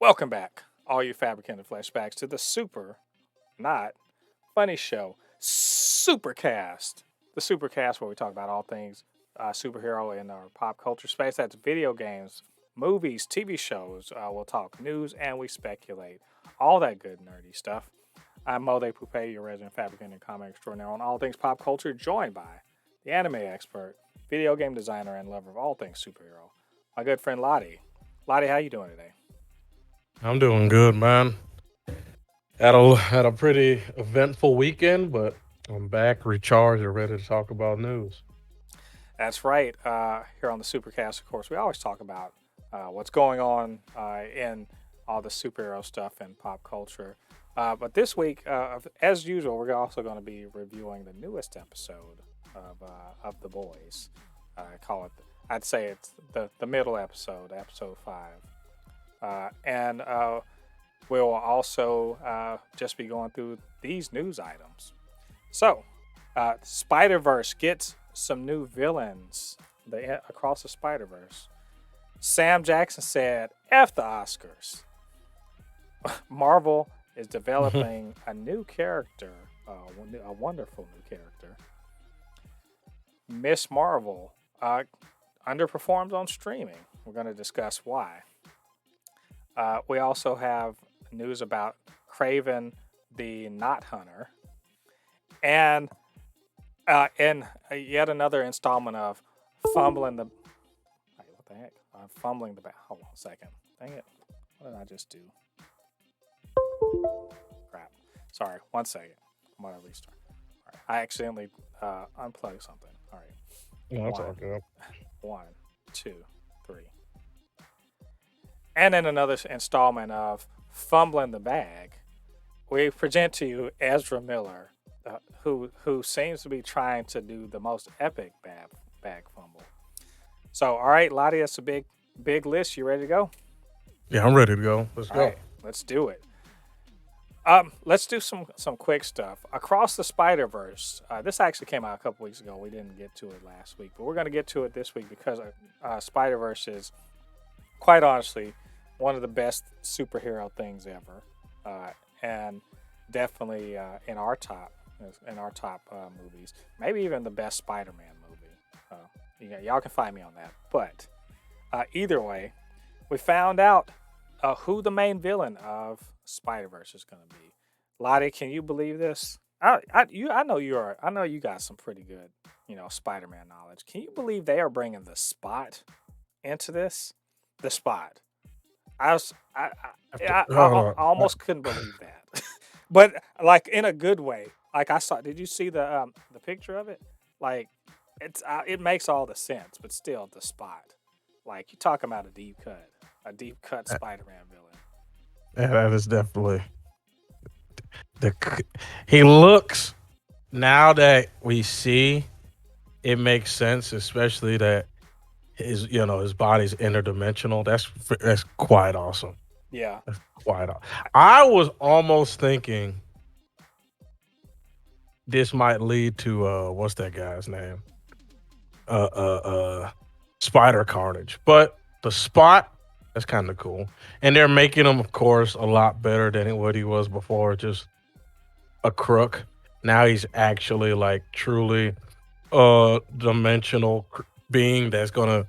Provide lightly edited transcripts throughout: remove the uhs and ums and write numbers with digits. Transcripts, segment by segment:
Welcome back, all you Fabricants and Fleshbags, to the super, not funny show, Supercast. The Supercast, where we talk about all things superhero in our pop culture space. That's video games, movies, TV shows. We'll talk news and we speculate. All that good nerdy stuff. I'm Mode Poupe, your resident fabricant and comic extraordinaire on all things pop culture, joined by the anime expert, video game designer, and lover of all things superhero, my good friend Ladi. Ladi, how you doing today? I'm doing good, man. Had a pretty eventful weekend, but I'm back, recharged, and ready to talk about news. That's right. Here on the Supercast, of course, we always talk about what's going on in all the superhero stuff and pop culture. But this week, as usual, we're also going to be reviewing the newest episode of The Boys. I'd say it's the middle episode, episode 5. And we'll also just be going through these news items. So, Spider-Verse gets some new villains across the Spider-Verse. Sam Jackson said, F the Oscars. Marvel is developing a new character, a wonderful new character. Miss Marvel underperforms on streaming. We're going to discuss why. We also have news about Kraven the Knot Hunter. And yet another installment of fumbling the. Wait, what the heck? I'm fumbling the. Hold on a second. Dang it! What did I just do? Crap. Sorry. 1 second. I'm gonna restart. All right. I accidentally unplugged something. All right. Yeah, that's all good. 1, 2, 3. And then another installment of fumbling the bag. We present to you EZRA Miller, who seems to be trying to do the most epic bag fumble. So, all right, Ladi, that's a big list. You ready to go? Yeah, I'm ready to go. Let's All go. right, let's do it. Let's do some quick stuff. Across the Spider-Verse, this actually came out a couple weeks ago. We didn't get to it last week, but we're going to get to it this week because Spider-Verse is, quite honestly, one of the best superhero things ever, and definitely in our top movies. Maybe even the best Spider-Man movie. Y'all can find me on that. But either way, we found out who the main villain of Spider-Verse is going to be. Lottie, can you believe this? I know you got some pretty good Spider-Man knowledge. Can you believe they are bringing the Spot into this? The Spot. I almost couldn't believe that, but like in a good way. Like I saw. Did you see the picture of it? Like it makes all the sense, but still the Spot. Like you talking about a deep cut Spider-Man villain. Yeah, that is definitely the. He looks now that we see, it makes sense, especially that his body's interdimensional. That's quite awesome. Yeah. That's quite awesome. I was almost thinking this might lead to what's that guy's name? Uh uh uh Spider Carnage. But the Spot, that's kind of cool. And they're making him, of course, a lot better than what he was before, just a crook. Now he's actually like truly a dimensional being that's gonna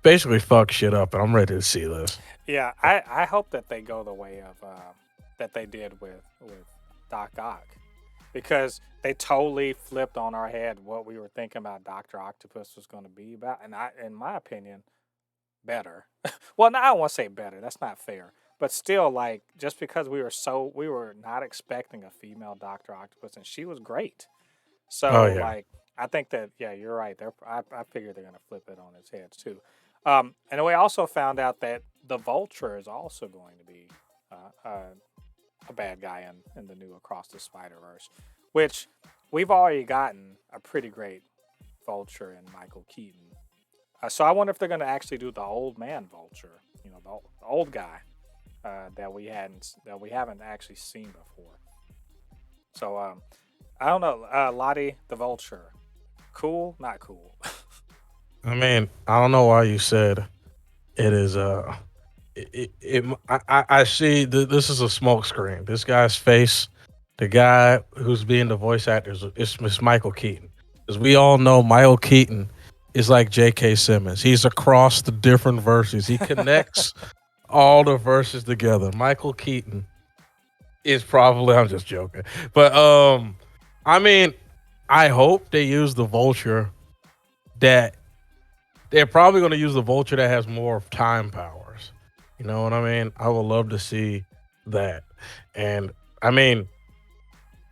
basically fuck shit up, and I'm ready to see this. Yeah, I hope that they go the way of that they did with Doc Ock, because they totally flipped on our head what we were thinking about Doctor Octopus was going to be about, and in my opinion, better. Well, no, I don't want to say better. That's not fair. But still, like just because we were not expecting a female Doctor Octopus, and she was great. Oh So yeah. like I think that yeah, you're right. I figure they're gonna flip it on its head too. And then we also found out that the Vulture is also going to be a bad guy in the new Across the Spider Verse, which we've already gotten a pretty great Vulture in Michael Keaton. So I wonder if they're going to actually do the old man Vulture, the old guy that we haven't actually seen before. So I don't know, Lottie the Vulture, cool, not cool. I mean, I don't know why you said it is I see this is a smoke screen. This guy's face, the guy who's being the voice actor is Michael Keaton. Because we all know Michael Keaton is like J.K. Simmons. He's across the different verses. He connects all the verses together. Michael Keaton is probably, I'm just joking. But I mean, I hope they use the vulture that they're probably going to use the vulture that has more time powers. You know what I mean? I would love to see that. And I mean,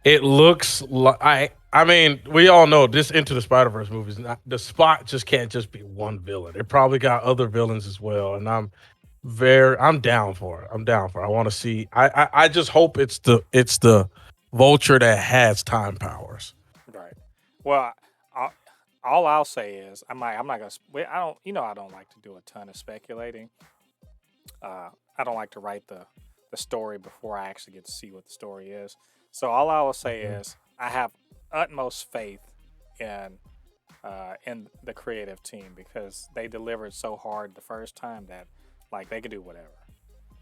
it looks like I mean, we all know this Into the Spider Verse movies. The Spot just can't just be one villain. It probably got other villains as well, and I'm down for it. I'm down for it. I want to see. I just hope it's the Vulture that has time powers. Right. Well, I, all I'll say is I'm not gonna. I don't. I don't like to do a ton of speculating. I don't like to write the story before I actually get to see what the story is. So all I will say Mhm. is I have utmost faith in the creative team because they delivered so hard the first time that like they could do whatever.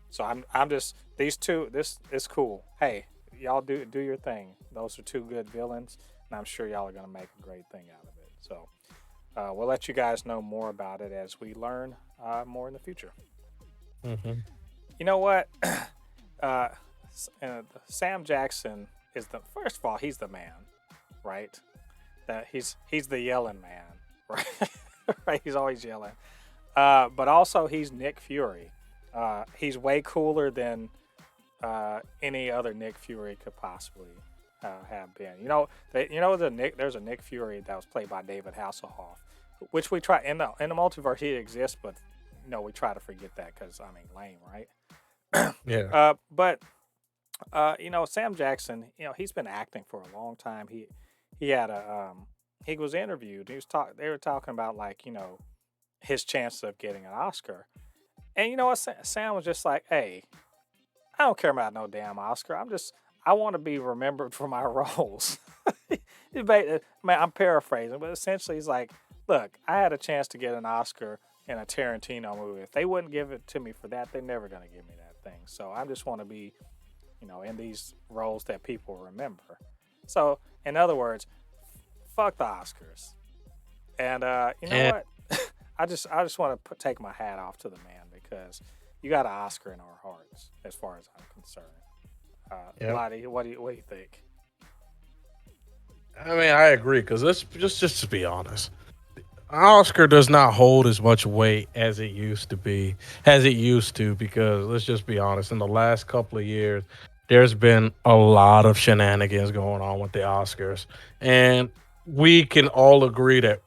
So I'm just these two. This is cool. Hey, y'all do your thing. Those are two good villains, and I'm sure y'all are gonna make a great thing out of it. So we'll let you guys know more about it as we learn more in the future. Mhm. You know what? uh, Sam Jackson is the first of all he's the man, right? That he's the yelling man, right? Right? He's always yelling. But also he's Nick Fury. He's way cooler than any other Nick Fury could possibly have been. There's a Nick Fury that was played by David Hasselhoff, which we try in the multiverse he exists, but we try to forget that because I mean lame, right? Yeah. But Sam Jackson, he's been acting for a long time. He had he was interviewed. They were talking about like his chances of getting an Oscar, and you know what? Sam was just like, "Hey, I don't care about no damn Oscar. I want to be remembered for my roles." I'm paraphrasing, but essentially he's like, "Look, I had a chance to get an Oscar in a Tarantino movie. If they wouldn't give it to me for that, they're never gonna give me that thing. So I just want to be, in these roles that people remember." So, in other words, fuck the Oscars. And you know And what? I just want to take my hat off to the man because you got an Oscar in our hearts, as far as I'm concerned. yeah, Lottie, what do you think? I mean, I agree because let's just to be honest, Oscar does not hold as much weight as it used to, because let's just be honest, in the last couple of years, there's been a lot of shenanigans going on with the Oscars. And we can all agree that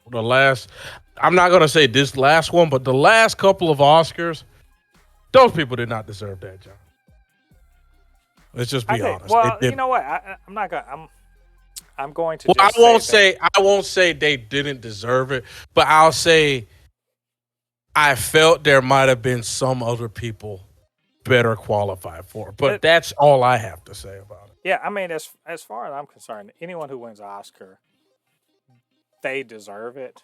I'm not going to say this last one, but the last couple of Oscars, those people did not deserve that job. Let's just I be think. honest. It Well, you didn't. know what? I'm not gonna. I'm going to Well, I just say won't that. say I won't say they didn't deserve it, but I'll say I felt there might have been some other people better qualified for it. But It, that's all I have to say about it. yeah, I mean, as far as I'm concerned, anyone who wins an Oscar, they deserve it.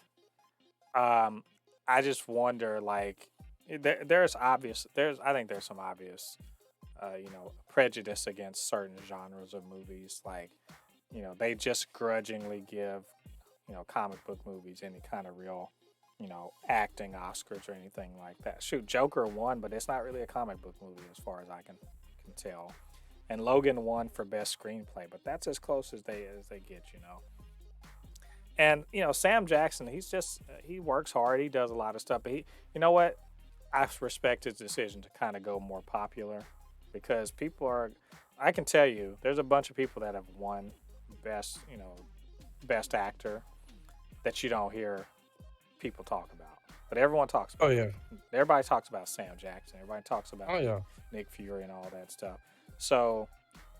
Um, I just wonder, like, I think there's some obvious, prejudice against certain genres of movies. Like, they just grudgingly give, comic book movies any kind of real, acting Oscars or anything like that. Shoot, Joker won, but it's not really a comic book movie as far as I can tell. And Logan won for best screenplay, but that's as close as they get. And Sam Jackson, he works hard. He does a lot of stuff. But you know what? I respect his decision to kind of go more popular because people are. I can tell you, there's a bunch of people that have won best, best actor that you don't hear people talk about, but everyone talks Oh about yeah. it. Everybody talks about Sam Jackson. Everybody talks about Oh yeah. Nick Fury and all that stuff. So,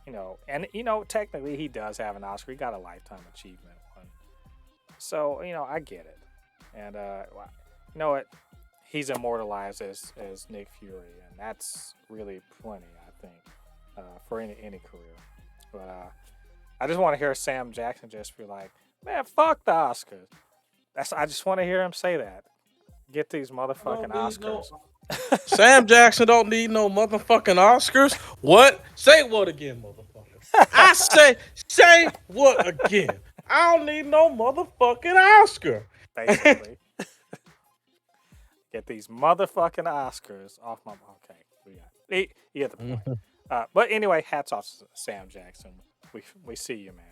and technically he does have an Oscar. He got a lifetime achievement one. So I get it, and you know what? He's immortalized as Nick Fury, and that's really plenty, I think, for any career. But I just want to hear Sam Jackson just be like, "Man, fuck the Oscars." I just want to hear him say that. Get these No, motherfucking we no. Oscars. Sam Jackson don't need no motherfucking Oscars. What? Say what again, motherfucker? I say what again? I don't need no motherfucking Oscar. Basically, get these motherfucking Oscars off my. Okay, you get the point. Mhm, But anyway, hats off to Sam Jackson. We see you, man.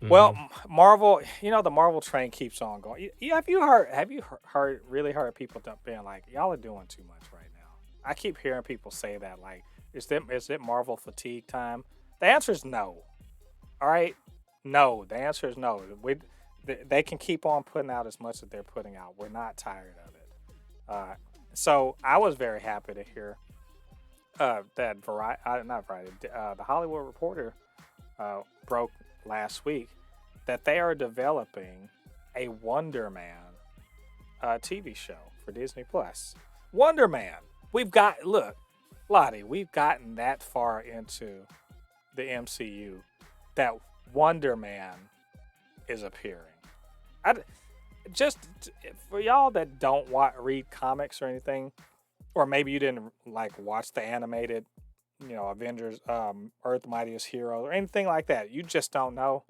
Well, mhm. Marvel, the Marvel train keeps on going. Have you heard? Really heard people being like, y'all are doing too much right now? I keep hearing people say that. Like, is it Marvel fatigue time? The answer is no. All right, no. The answer is no. They can keep on putting out as much as they're putting out. We're not tired of it. So I was very happy to hear that not Variety, the Hollywood Reporter broke last week that they are developing a Wonder Man TV show for Disney Plus. Wonder Man. Look, Lottie, we've gotten that far into the MCU that Wonder Man is appearing. I just for y'all that don't read comics or anything, or maybe you didn't like watch the animated, Avengers, Earth Mightiest Hero, or anything like that. You just don't know.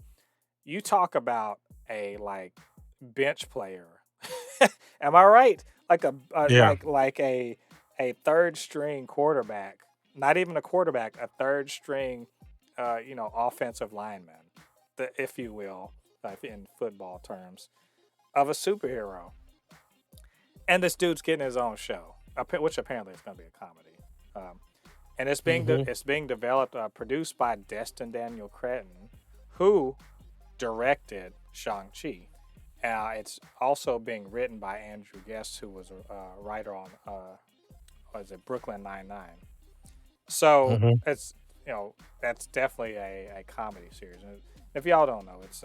You talk about a like bench player. Am I right? Like Yeah. a third string quarterback, not even a quarterback, a third string, offensive lineman, if you will, in football terms, of a superhero. And this dude's getting his own show, which apparently is going to be a comedy. Um, and Hmm. it's being developed, produced by Destin Daniel Cretton, who directed Shang Chi. It's also being written by Andrew Guest, who was a writer on was it Brooklyn 99. So Hmm. that's definitely a comedy series. And if y'all don't know, it's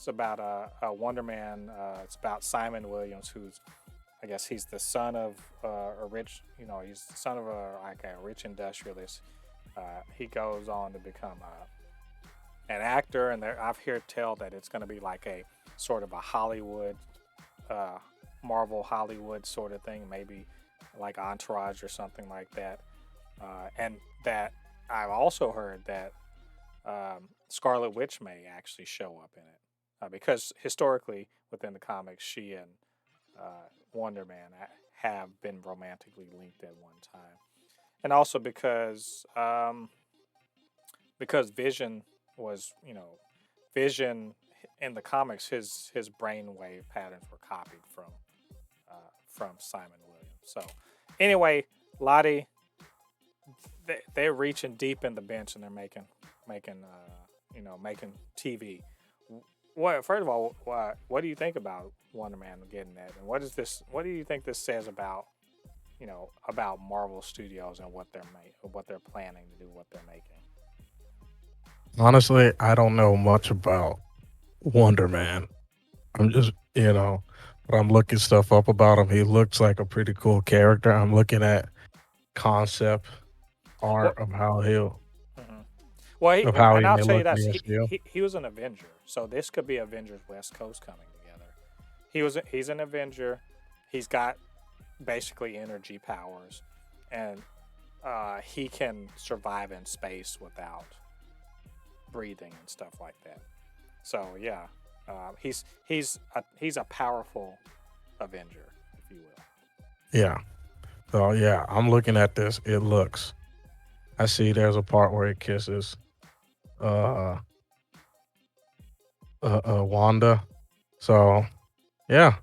about a Wonder Man. It's about Simon Williams, who's I guess he's the son of a rich, he's the son of a rich industrialist. He goes on to become an actor, and I've heard tell that it's going to be like a sort of a Hollywood, uh, Marvel Hollywood sort of thing, maybe like Entourage or something like that. And that I've also heard that Scarlet Witch may actually show up in it because historically within the comics, she and Wonder Man have been romantically linked at one time, and also because Vision was, Vision in the comics, his brainwave patterns were copied from Simon Williams. So anyway, Lottie, they're reaching deep in the bench and they're making TV. What First of all, what do you think about Wonder Man getting that, and what do you think this says about about Marvel Studios and what they're planning to do, what they're making? Honestly, I don't know much about Wonder Man. I'm just, but I'm looking stuff up about him. He looks like a pretty cool character. I'm looking at concept What art of how he'll hmm Well, he and I'll may tell you look in this: the SBO. he was an Avenger, so this could be Avengers West Coast coming together. He's an Avenger. He's got basically energy powers, and he can survive in space without breathing and stuff like that. So yeah, he's a powerful Avenger, if you will. Yeah. So yeah, I'm looking at this. It looks. I see. There's a part where he kisses uh Wanda. So yeah,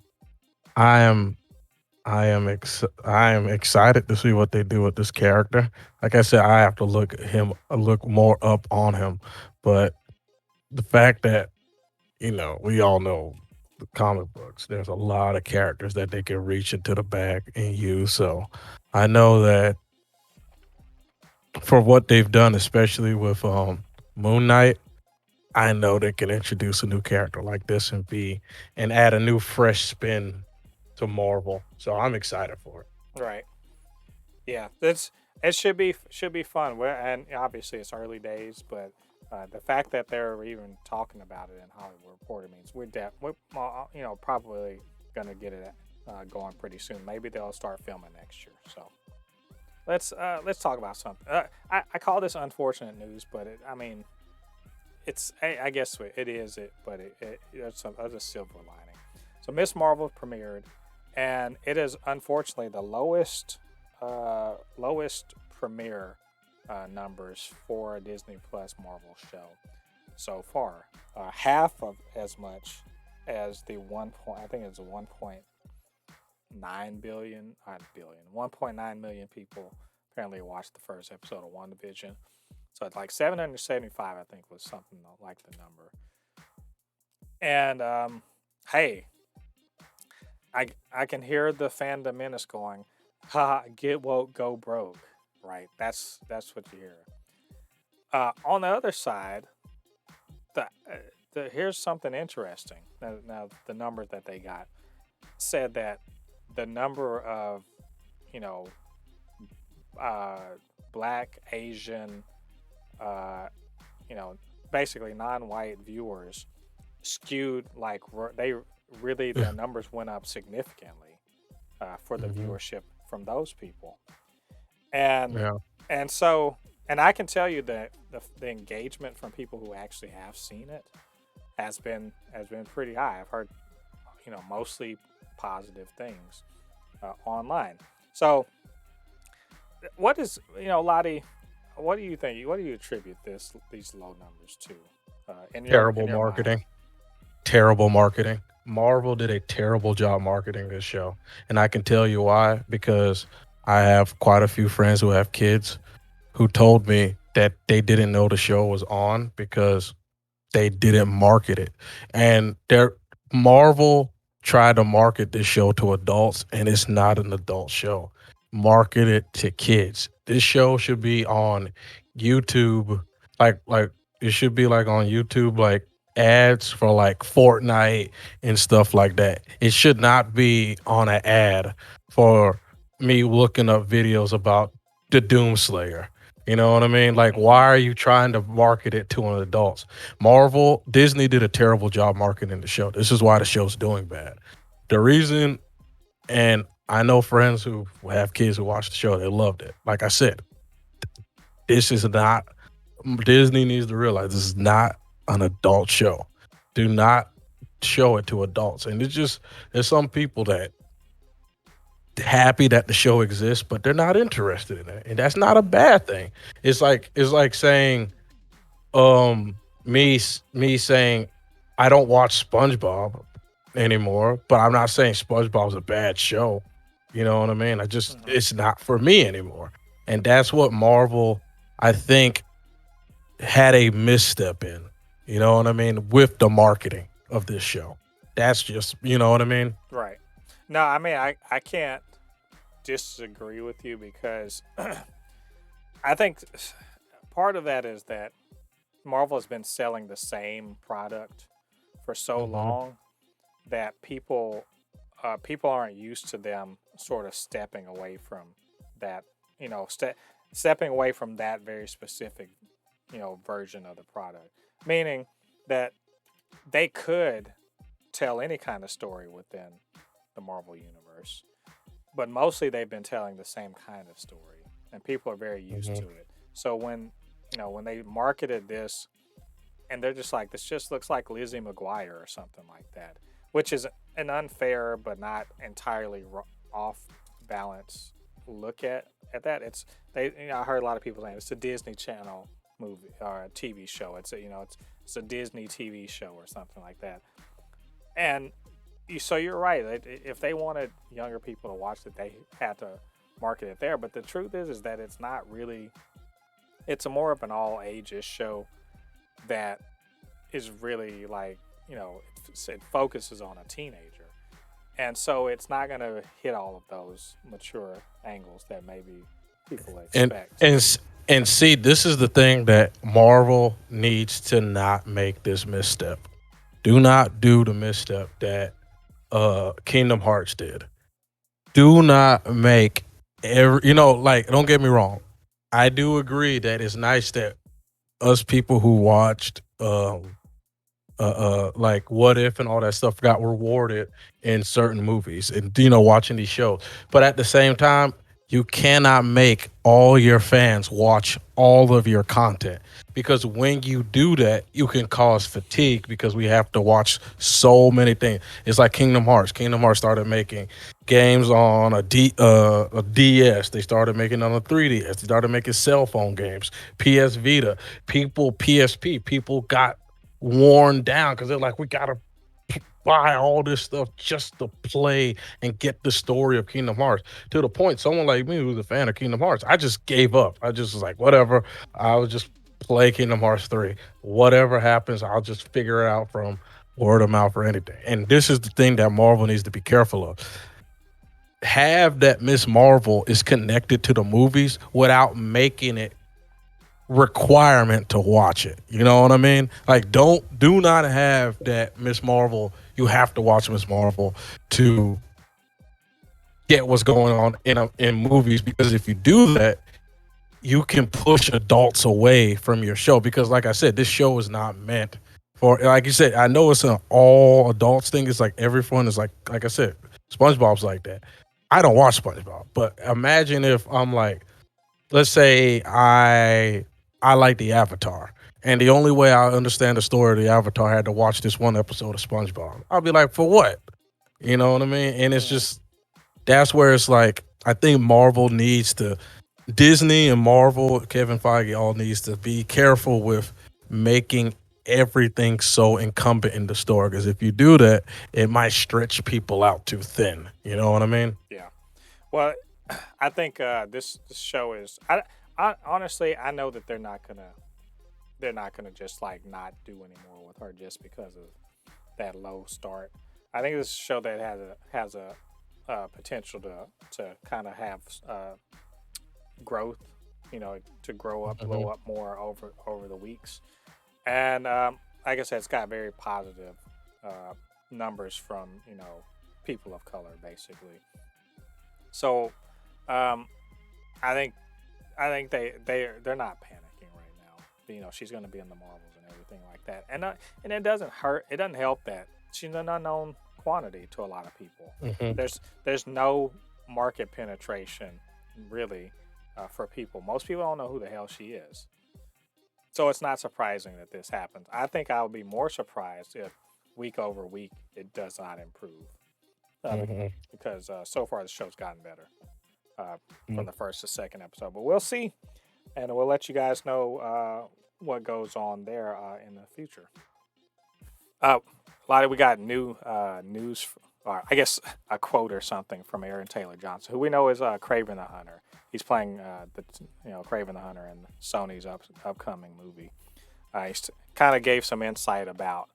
I am I am excited to see what they do with this character. Like I said, I have to look more up on him, but the fact that we all know the comic books. There's a lot of characters that they can reach into the bag and use. So I know that for what they've done, especially with Moon Knight, I know they can introduce a new character like this and add a new fresh spin to Marvel. So I'm excited for it. Right. Yeah, it should be fun. And obviously it's early days, but the fact that they're even talking about it in Hollywood Reporter means we're probably gonna get it going pretty soon. Maybe they'll start filming next year. So let's talk about something. I call this unfortunate news, but I mean, I guess it is it, but there's a silver lining. So Miss Marvel premiered, and it is unfortunately the lowest premiere numbers for a Disney Plus Marvel show so far. Half of as much as the I think it's 1.9 billion, not billion, 1.9 million people apparently watched the first episode of WandaVision. So it's like 775, I think, was something like the number. And hey, I can hear the fandom menace going, "Ha, get woke, go broke." Right? That's what you hear. On the other side, here's something interesting. Now, the number that they got said that the number of, you know, black, Asian, uh, basically non-white viewers skewed like they really the numbers went up significantly for the viewership from those people, and Yeah. and so and I can tell you that the engagement from people who actually have seen it has been pretty high. I've heard mostly positive things online. So what is Lottie? What do you think? What do you attribute these low numbers to? In Terrible your mind? marketing. Terrible marketing. Marvel did a terrible job marketing this show. And I can tell you why, because I have quite a few friends who have kids who told me that they didn't know the show was on because they didn't market it. And their Marvel tried to market this show to adults, and it's not an adult show. Market it to kids. This show should be on YouTube, like it should be like on YouTube, like ads for like Fortnite and stuff like that. It should not be on an ad for me looking up videos about the Doomslayer. You know what I mean? Like, why Mm-hmm. are you trying to market it to an adults? Disney did a terrible job marketing the show. This is why the show's doing bad. The reason, and I know friends who have kids who watch the show, they loved it. Like I said, this is not, Disney needs to realize this is not an adult show. Do not show it to adults. And it's just, there's some people that happy that the show exists, but they're not interested in it. And that's not a bad thing. It's like saying, me saying I don't watch SpongeBob anymore, but I'm not saying SpongeBob's a bad show. You know what I mean? Mm-hmm. It's not for me anymore. And that's what Marvel, I think, had a misstep in. You know what I mean? With the marketing of this show. That's just, you know what I mean? Right. No, I mean I can't disagree with you because I think part of that is that Marvel has been selling the same product for so Hmm. long that people aren't used to them sort of stepping away from that, stepping away from that very specific, version of the product. Meaning that they could tell any kind of story within the Marvel universe, but mostly they've been telling the same kind of story, and people are very used Hmm. to it. So when they marketed this, and they're just like, this just looks like Lizzie McGuire or something like that, which is an unfair but not entirely off balance look at that. I heard a lot of people saying it's a Disney Channel movie or a TV show. It's a Disney TV show or something like that. And so you're right. If they wanted younger people to watch it, they had to market it there. But the truth is that it's not really. It's a more of an all ages show that is really like it focuses on a teenager, and so it's not going to hit all of those mature angles that maybe people And expect. and s- and see, this is the thing that Marvel needs to not make this misstep. Do not do the misstep that Kingdom Hearts did. Do not make like, don't get me wrong. I do agree that it's nice that us people who watched like What If and all that stuff got rewarded in certain movies and watching these shows. But at the same time, you cannot make all your fans watch all of your content, because when you do that, you can cause fatigue because we have to watch so many things. It's like Kingdom Hearts. Kingdom Hearts started making games on a DS. They started making on a 3DS. They started making cell phone games. PS Vita. People PSP. People got worn down because they're like, we gotta buy all this stuff just to play and get the story of Kingdom Hearts. To the point, someone like me who's a fan of Kingdom Hearts, I just gave up. I just was like, whatever. I would just play Kingdom Hearts 3. Whatever happens, I'll just figure it out from word of mouth or anything. And this is the thing that Marvel needs to be careful of. Have that Miss Marvel is connected to the movies without making it requirement to watch it. You know what I mean? Like, do not have that Miss Marvel. You have to watch Miss Marvel to get what's going on in movies, because if you do that, you can push adults away from your show. Because, like I said, this show is not meant for. Like you said, I know it's an all adults thing. It's like everyone is like I said, SpongeBob's like that. I don't watch SpongeBob, but imagine if I'm like, let's say I like the Avatar, and the only way I understand the story of the Avatar, I had to watch this one episode of SpongeBob. I'll be like, for what? You know what I mean? And it's Yeah. just, that's where it's like, I think Marvel needs to, Disney and Marvel, Kevin Feige all needs to be careful with making everything so incumbent in the story, because if you do that, it might stretch people out too thin. You know what I mean? Yeah. Well, I think this show is. I honestly I know that they're not gonna just like not do anymore with her just because of that low start. I think this is a show that has a potential to kind of have growth, to grow up, blow Mhm. up more over the weeks. And like I said, it's got very positive uh, numbers from people of color, basically. So um, I think they're not panicking right now. She's going to be in the Marvels and everything like that, and it doesn't hurt. It doesn't help that she's an unknown quantity to a lot of people. Mhm. There's no market penetration really for people. Most people don't know who the hell she is. So it's not surprising that this happens. I think I would be more surprised if week over week it does not improve, uh, be- Mhm. because so far the show's gotten better uh, from Mhm. the first to second episode. But we'll see, and we'll let you guys know what goes on there in the future. Lottie, we got new news, or I guess a quote or something from Aaron Taylor Johnson, who we know is Kraven the Hunter. He's playing the Kraven the Hunter in Sony's upcoming movie. He kind of gave some insight about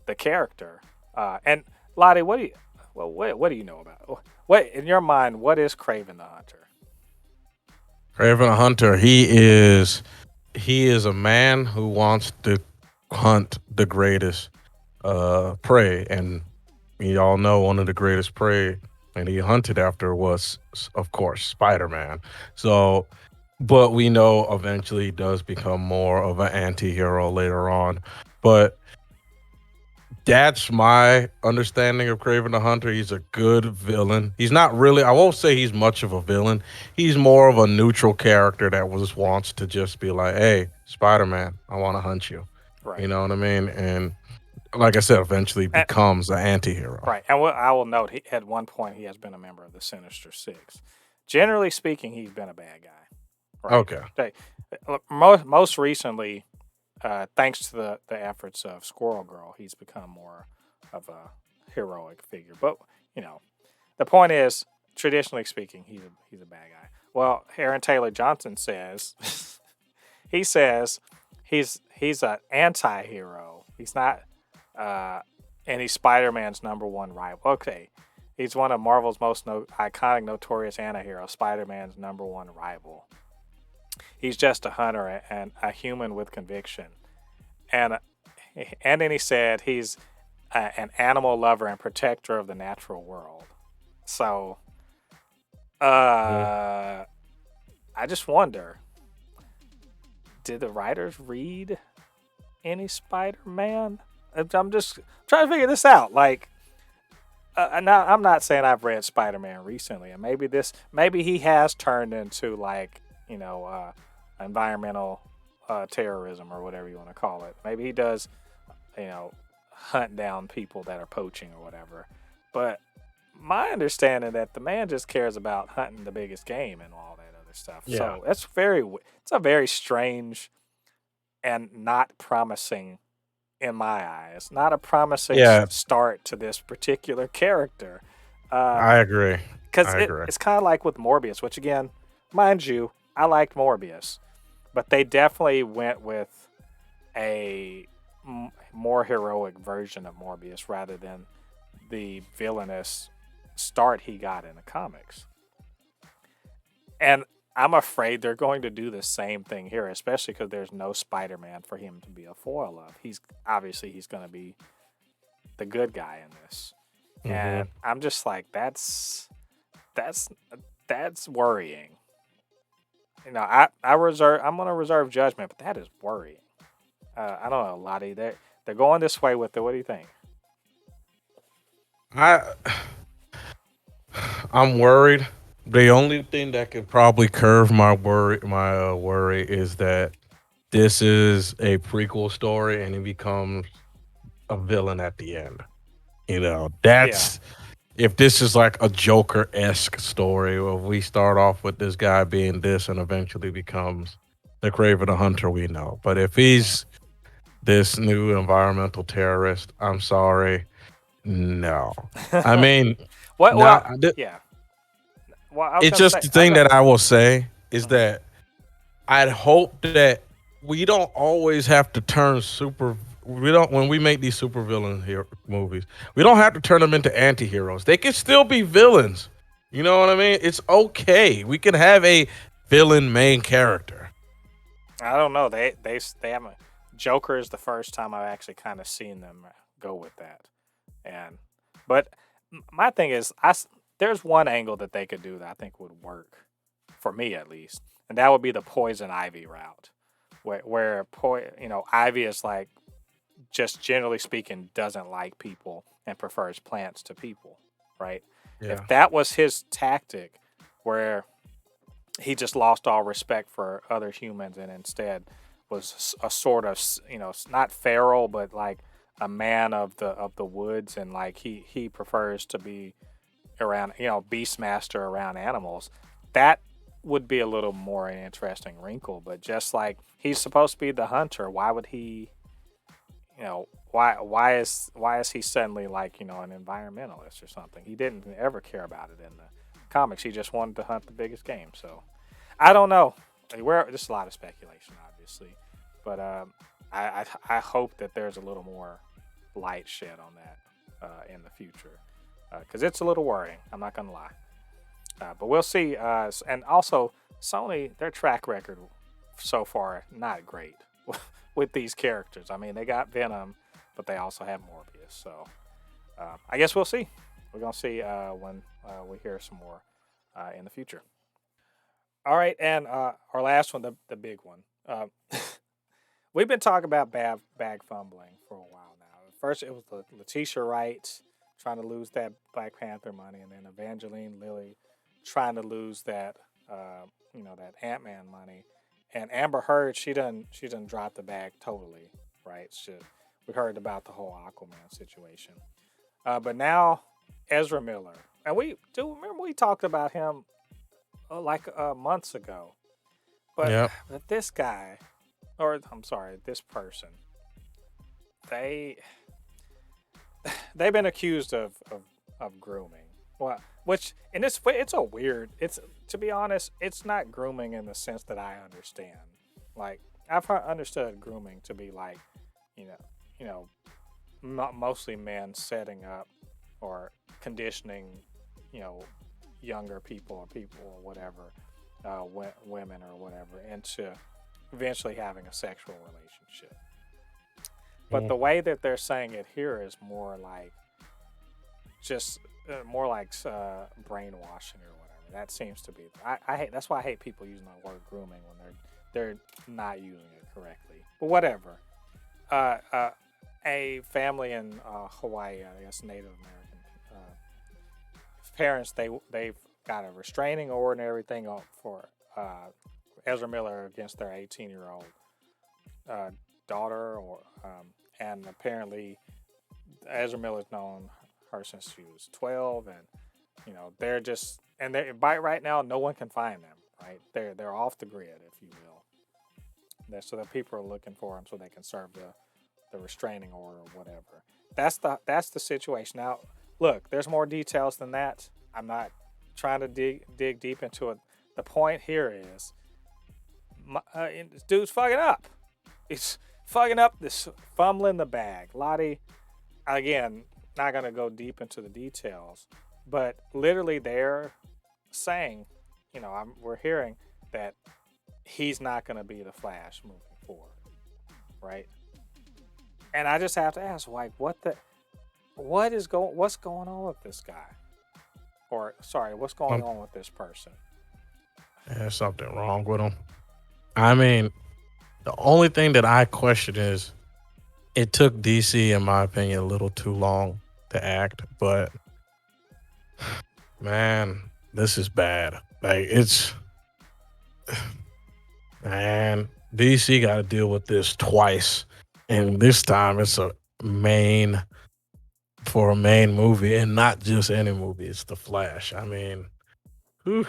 the character. And Lottie, what do you know about what in your mind? What is Kraven the Hunter? Kraven a Hunter, he is a man who wants to hunt the greatest prey, and we all know one of the greatest prey and he hunted after was, of course, Spider-Man. So, but we know eventually he does become more of an anti-hero later on. But that's my understanding of Kraven the Hunter. He's a good villain. He's not really, I won't say he's much of a villain. He's more of a neutral character that was wants to just be like, hey, Spider-Man, I want to hunt you. You Right. know what I mean? And like I said, eventually And, becomes an anti-hero. right. And I will note, at one point he has been a member of the Sinister Six. Generally speaking, he's been a bad guy. Right. Okay. Most recently, thanks to the efforts of Squirrel Girl, he's become more of a heroic figure. But you know, the point is, traditionally speaking, he's a bad guy. Well, Aaron Taylor Johnson says he says he's an anti-hero. He's not, uh, and he's Spider-Man's number one rival. Okay, he's one of Marvel's most iconic, notorious anti-heroes. Spider-Man's number one rival. He's just a hunter and a human with conviction. And and then he said he's an animal lover and protector of the natural world. So, Mhm. I just wonder, did the writers read any Spider-Man? I'm just trying to figure this out. Like, now I'm not saying I've read Spider-Man recently, and maybe he has turned into like environmental terrorism or whatever you want to call it. Maybe he does, you know, hunt down people that are poaching or whatever. But my understanding that the man just cares about hunting the biggest game and all that other stuff. Yeah. So it's a very strange and not promising in my eyes. Not a promising Yeah, start to this particular character. Uh, I agree. because I agree. it's kind of like with Morbius, which again, mind you, I liked Morbius, but they definitely went with a more heroic version of Morbius rather than the villainous start he got in the comics. And I'm afraid they're going to do the same thing here, especially because there's no Spider-Man for him to be a foil of. He's going to be the good guy in this, Hmm. and I'm just like that's that's worrying. I'm going to reserve judgment, but that is worrying. I don't know, Lottie. They're going this way with it. What do you think? I I'm worried. The only thing that could probably curve my worry is that this is a prequel story and he becomes a villain at the end. Yeah. That's if this is like a Joker esque story where we start off with this guy being this and eventually becomes the Kraven the Hunter we know. But if Mhm. he's this new environmental terrorist, I'm sorry, no. I mean, What? Well, not. yeah. Well, I was It's gonna just say the I was thing gonna. that I will say is Mhm. that I'd hope that we don't always have to turn super. We don't when we make these supervillain here movies. We don't have to turn them into anti-heroes. They can still be villains. You know what I mean? It's okay. We can have a villain main character. I don't know. They haven't. Joker is the first time I've actually kind of seen them go with that, and but my thing is, there's one angle that they could do that I think would work for me at least, and that would be the poison ivy route, where ivy is like just generally speaking doesn't like people and prefers plants to people, right? If Yeah. that was his tactic, where he just lost all respect for other humans and instead was a sort of not feral but like a man of the woods, and like he prefers to be around beastmaster around animals, that would be a little more an interesting wrinkle. But just like he's supposed to be the hunter, why would he, why is he suddenly like an environmentalist or something? He didn't ever care about it in the comics. He just wanted to hunt the biggest game. So I don't know. There's a lot of speculation, obviously, but I hope that there's a little more light shed on that in the future, because it's a little worrying. I'm not gonna lie, but we'll see. And also, Sony, their track record so far not great with these characters. I mean, they got Venom, but they also have Morbius. So I guess we'll see. We're gonna see when we hear some more in the future. All right, and our last one, the big one. We've been talking about bag fumbling for a while now. First, it was Letitia Wright trying to lose that Black Panther money, and then Evangeline Lilly trying to lose that that Ant Man money, and Amber Heard she done dropped the bag totally, right? We heard about the whole Aquaman situation, but now Ezra Miller, and we do remember we talked about him like months ago. But Yep. but this guy, or I'm sorry, this person, they they've been accused of grooming. Well, which in this way, it's a weird. It's to be honest, it's not grooming in the sense that I understand. Like I've understood grooming to be like, you know, you know, mostly men setting up or conditioning, you know, younger people or people or whatever, women or whatever, into eventually having a sexual relationship. But Mm. the way that they're saying it here is more like just more like brainwashing or whatever. That seems to be. I hate. That's why I hate people using the word grooming when they're not using it correctly. But whatever. Uh, uh, a family in Hawaii, I guess Native American parents. They've got a restraining order and everything for Ezra Miller against their 18-year-old uh, daughter, or and apparently Ezra Miller's known her since she was 12, and they're just and they by right now no one can find them. Right, they're off the grid, if you will. So that people are looking for them so they can serve the restraining order or whatever. That's the situation. Now, look, there's more details than that. I'm not trying to dig deep into it. The point here is, this dude's fucking up. He's fucking up. This fumbling the bag. Ladi, again, not gonna go deep into the details, but literally they're saying, we're hearing that he's not gonna be the Flash moving forward, right? And I just have to ask, like, what's going on with this guy? Or sorry, what's going on with this person? There's something wrong with him. I mean, the only thing that I question is it took DC, in my opinion, a little too long to act. But man, this is bad. Like, it's man, DC got to deal with this twice, and this time it's for a main movie, and not just any movie. It's the Flash. I mean, whew,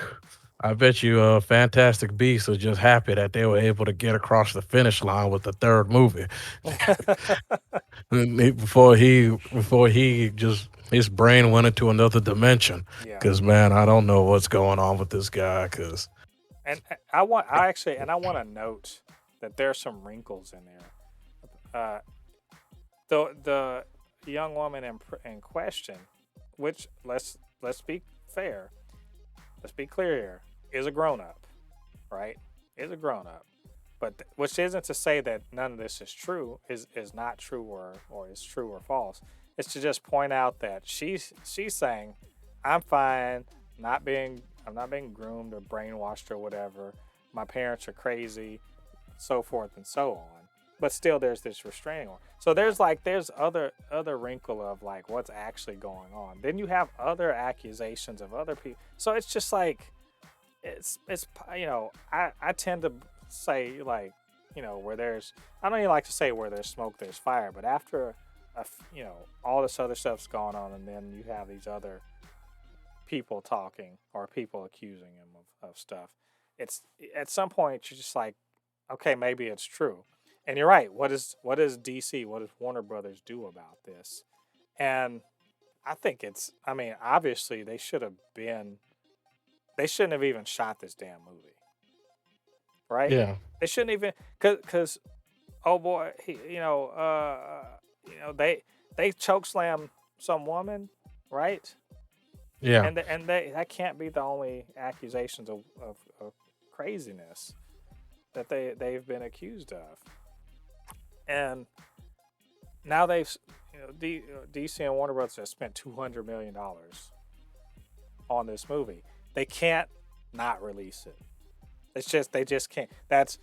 I bet you Fantastic Beasts are just happy that they were able to get across the finish line with the third movie. Before he just his brain went into another dimension. Yeah. Because man, I don't know what's going on with this guy. Because And I want to note that there's some wrinkles in there. The young woman in question, which let's be fair, let's be clear here, is a grown up, right? Is a grown up, but which isn't to say that none of this is true, is not true, or is true or false. It's to just point out that she's saying, I'm fine, I'm not being groomed or brainwashed or whatever. My parents are crazy, so forth and so on. But still, there's this restraining order. So there's other wrinkle of like what's actually going on. Then you have other accusations of other people. So it's just like it's I tend to say, like, where there's, I don't even like to say where there's smoke there's fire. But after all this other stuff's going on, and then you have these other people talking or people accusing him of stuff, it's at some point you're just like, okay, maybe it's true. And you're right. What does DC, what does Warner Brothers do about this? And I think obviously they shouldn't have even shot this damn movie, right? yeah, They shouldn't even, cause oh boy, they choke slam some woman, right? yeah, And that can't be the only accusations of craziness that they've been accused of. And now DC and Warner Bros. Have spent $200 million on this movie. They can't not release it. They just can't. That's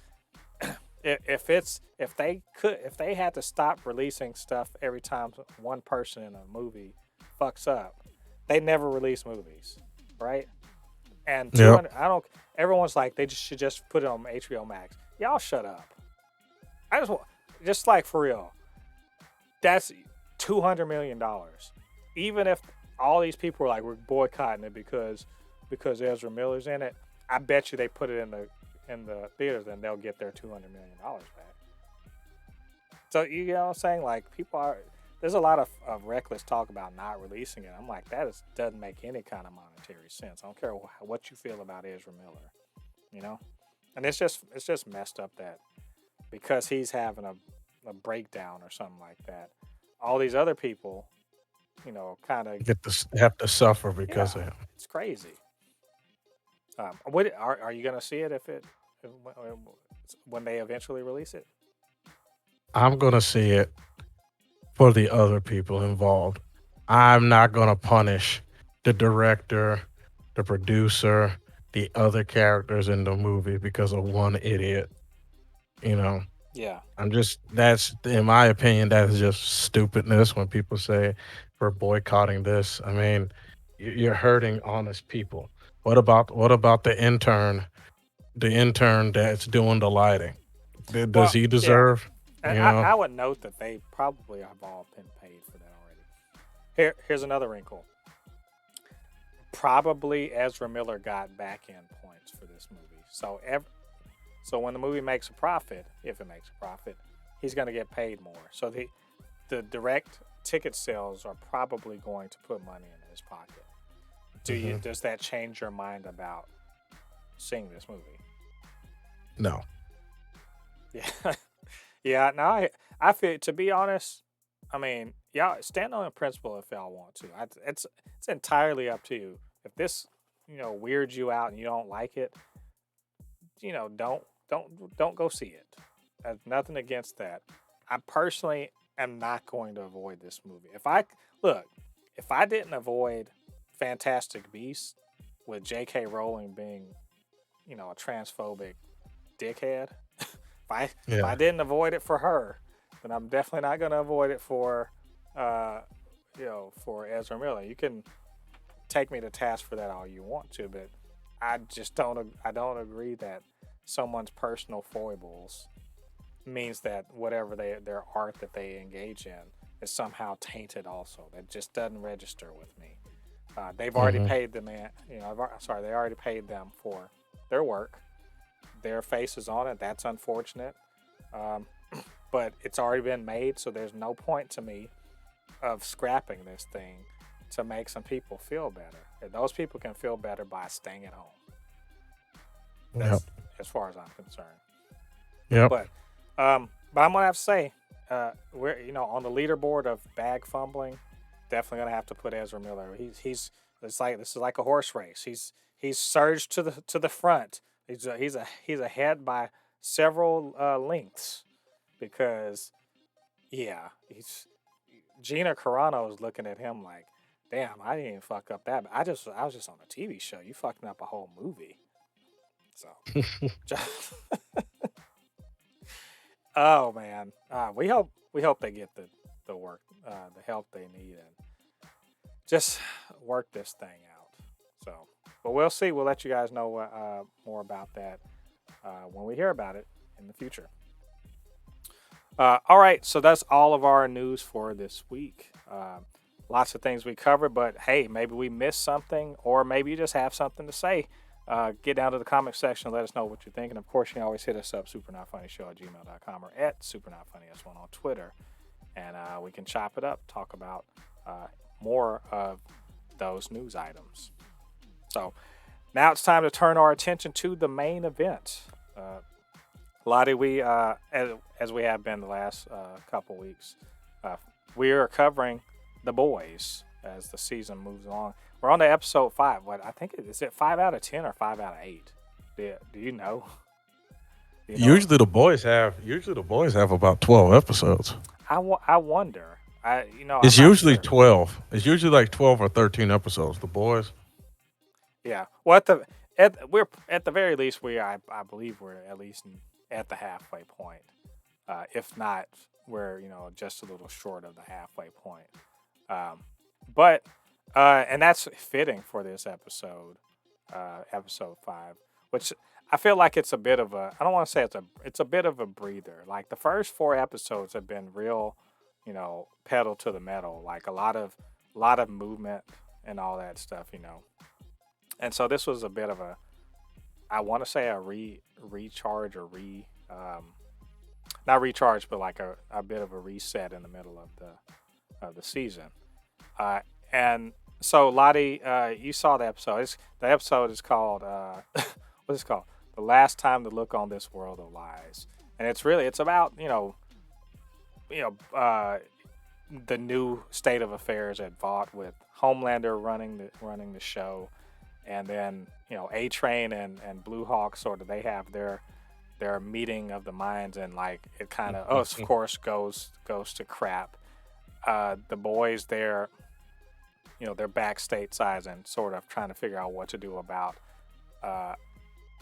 if they had to stop releasing stuff every time one person in a movie fucks up, they never release movies, right? And 200, yep. I don't. Everyone's like they should just put it on HBO Max. Y'all shut up. I just like for real. That's $200 million. Even if all these people are like, we're boycotting it because Ezra Miller's in it, I bet you they put it in the theaters and they'll get their $200 million back. So you know what I'm saying? Like, there's a lot of reckless talk about not releasing it. I'm like, doesn't make any kind of monetary sense. I don't care what you feel about Ezra Miller, and it's just messed up that because he's having a breakdown or something like that, all these other people, kind of Have to suffer because of him. it's crazy. What are you gonna see it when they eventually release it? I'm gonna see it for the other people involved. I'm not gonna punish the director, the producer, the other characters in the movie because of one idiot. You know, Yeah. That's in my opinion, that's just stupidness when people say we're boycotting this. I mean, you're hurting honest people. What about the intern that's doing the lighting? Does Well, he yeah. deserve, And you I, know? I would note that they probably have all been paid for that already. Here's another wrinkle. Probably Ezra Miller got back end points for this movie. So when the movie makes a profit, if it makes a profit, he's going to get paid more. So the direct ticket sales are probably going to put money in his pocket. Hmm. Does that change your mind about seeing this movie? No. Yeah. Yeah, no, I feel, to be honest, I mean, y'all stand on a principle if y'all want to. It's entirely up to you. If this, weirds you out and you don't like it, don't go see it. There's nothing against that. I personally am not going to avoid this movie. Look, if I didn't avoid Fantastic Beasts with J.K. Rowling being, a transphobic dickhead, if I Yeah. didn't avoid it for her, then I'm definitely not going to avoid it uh, for Ezra Miller. You can take me to task for that all you want to, but I just don't. I don't agree that someone's personal foibles means that whatever their art that they engage in is somehow tainted. Also, that just doesn't register with me. They've already Hmm. paid them. Sorry, they already paid them for their work. Their face is on it. That's unfortunate. Um, but it's already been made, so there's no point to me of scrapping this thing to make some people feel better. And those people can feel better by staying at home. Yep. That's as far as I'm concerned. Yep. But I'm gonna have to say, we're on the leaderboard of bag fumbling. Definitely gonna have to put Ezra Miller. He's it's like this is like a horse race. He's surged to the front. He's ahead by several lengths because yeah, he's Gina Carano is looking at him like, damn, I didn't even fuck up that. I was just on a TV show. You fucking up a whole movie. So, oh man, we hope they get the work, the help they need, and just work this thing out. So, but we'll see. We'll let you guys know more about that when we hear about it in the future. All right, so that's all of our news for this week. Lots of things we covered, but hey, maybe we missed something, or maybe you just have something to say. Get down to the comment section and let us know what you think. And of course, you can always hit us up, supernotfunnyshow@gmail.com or at supernotfunnys1 on Twitter. And we can chop it up, talk about more of those news items. So now it's time to turn our attention to the main event. Lottie, as we have been the last couple weeks, uh, we are covering the boys as the season moves along. We're on to episode 5. What I think is it 5 out of 10 or 5 out of 8? Do you know? Do you know? Usually the boys have about 12 episodes. I wonder. I'm It's not usually sure. 12. It's usually like 12 or 13 episodes. The boys. Yeah. Well, we're at the very least I believe we're at least at the halfway point. If not, we're just a little short of the halfway point. Um, but and that's fitting for this episode, episode 5, which I feel like it's a bit of a. I don't want to say it's a bit of a breather. Like the first 4 episodes have been real, pedal to the metal, like a lot of movement and all that stuff. And so this was a bit of a. I want to say a recharge or not recharge, but like a bit of a reset in the middle of the season. Uh, and so Lottie, you saw the episode. The episode is called what's it called? The last time to look on this world of lies, and it's about you know the new state of affairs at Vought with Homelander running the show, and then A Train and Blue Hawk sort of they have their meeting of the minds, and like it kind of of course goes to crap. The boys they're back stateside and sort of trying to figure out what to do about uh,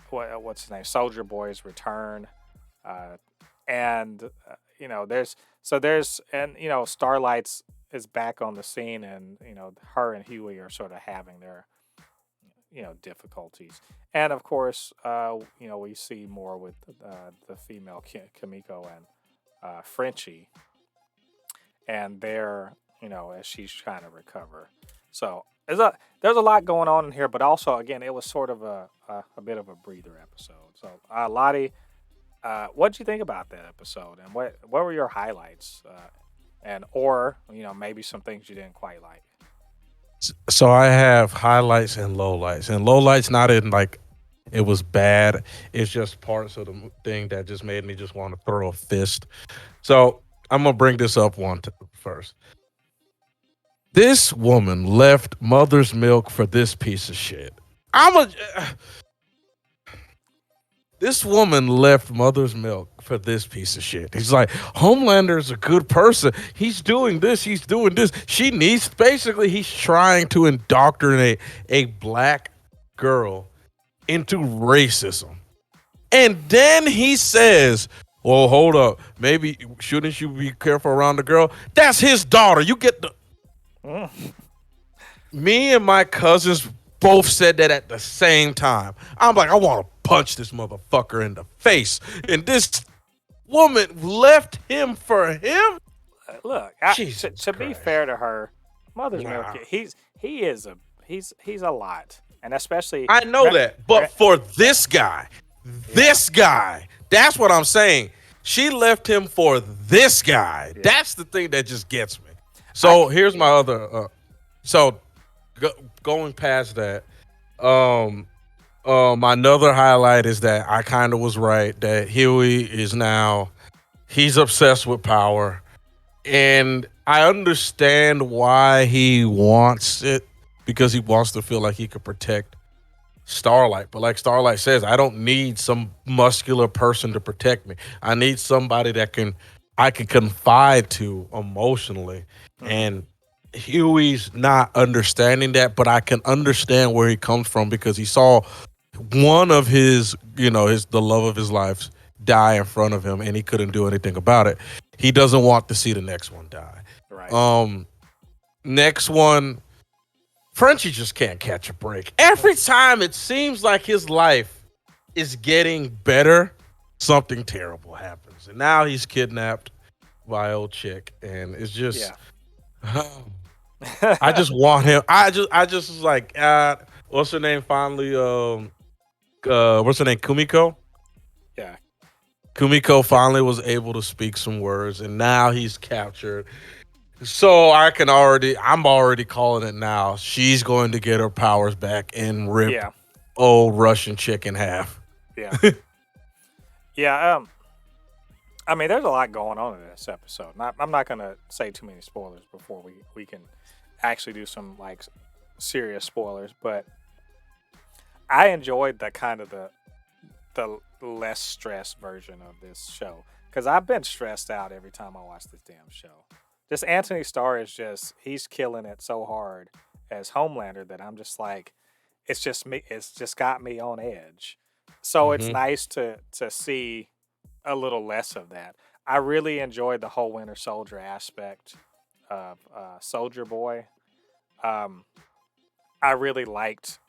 what's his name, Soldier Boy's return. Uh, and there's Starlight's is back on the scene, and her and Huey are sort of having their difficulties, and of course we see more with the female Kimiko and Frenchie, and they're as she's trying to recover. So there's a lot going on in here, but also again it was sort of a bit of a breather episode. So Lottie, what'd you think about that episode, and what were your highlights, and or maybe some things you didn't quite like? So I have highlights and lowlights, and lowlights not in like it was bad. It's just parts of the thing that just made me just want to throw a fist. So I'm gonna bring this up first. This woman left mother's milk for this piece of shit. I'm a. This woman left mother's milk for this piece of shit. He's like, Homelander is a good person. He's doing this. He's doing this. She needs, basically, he's trying to indoctrinate a black girl into racism. And then he says, well, hold up. Maybe shouldn't you be careful around the girl? That's his daughter. You get the. Me and my cousins both said that at the same time. I'm like, I want to punch this motherfucker in the face. And this woman left him for him? Look, to be fair to her, Mother's Milk, he's a lot, and especially I know that, but for this guy, that's what I'm saying. She left him for this guy. Yeah. That's the thing that just gets me. So here's my other. Going past that, my another highlight is that I kind of was right that Huey is now he's obsessed with power, and I understand why he wants it because he wants to feel like he could protect Starlight. But like Starlight says, I don't need some muscular person to protect me. I need somebody that I can confide to emotionally, and Huey's not understanding that, but I can understand where he comes from because he saw one of his, the love of his life die in front of him, and he couldn't do anything about it. He doesn't want to see the next one die. Right. Next one, Frenchie just can't catch a break. Every time it seems like his life is getting better, something terrible happens, and now he's kidnapped by an old chick, and it's just. Yeah. I just want him. I just was like, what's her name? Finally, what's her name? Kumiko. Yeah. Kumiko finally was able to speak some words, and now he's captured. So I'm already calling it now. She's going to get her powers back and rip old Russian chick in half. Yeah. Yeah. I mean, there's a lot going on in this episode. I'm not gonna say too many spoilers before we can actually do some like serious spoilers, but I enjoyed the kind of the less stressed version of this show because I've been stressed out every time I watch this damn show. Just Anthony Starr he's killing it so hard as Homelander that I'm just like, it's just got me on edge. So it's nice to see a little less of that. I really enjoyed the whole Winter Soldier aspect of Soldier Boy. I really liked.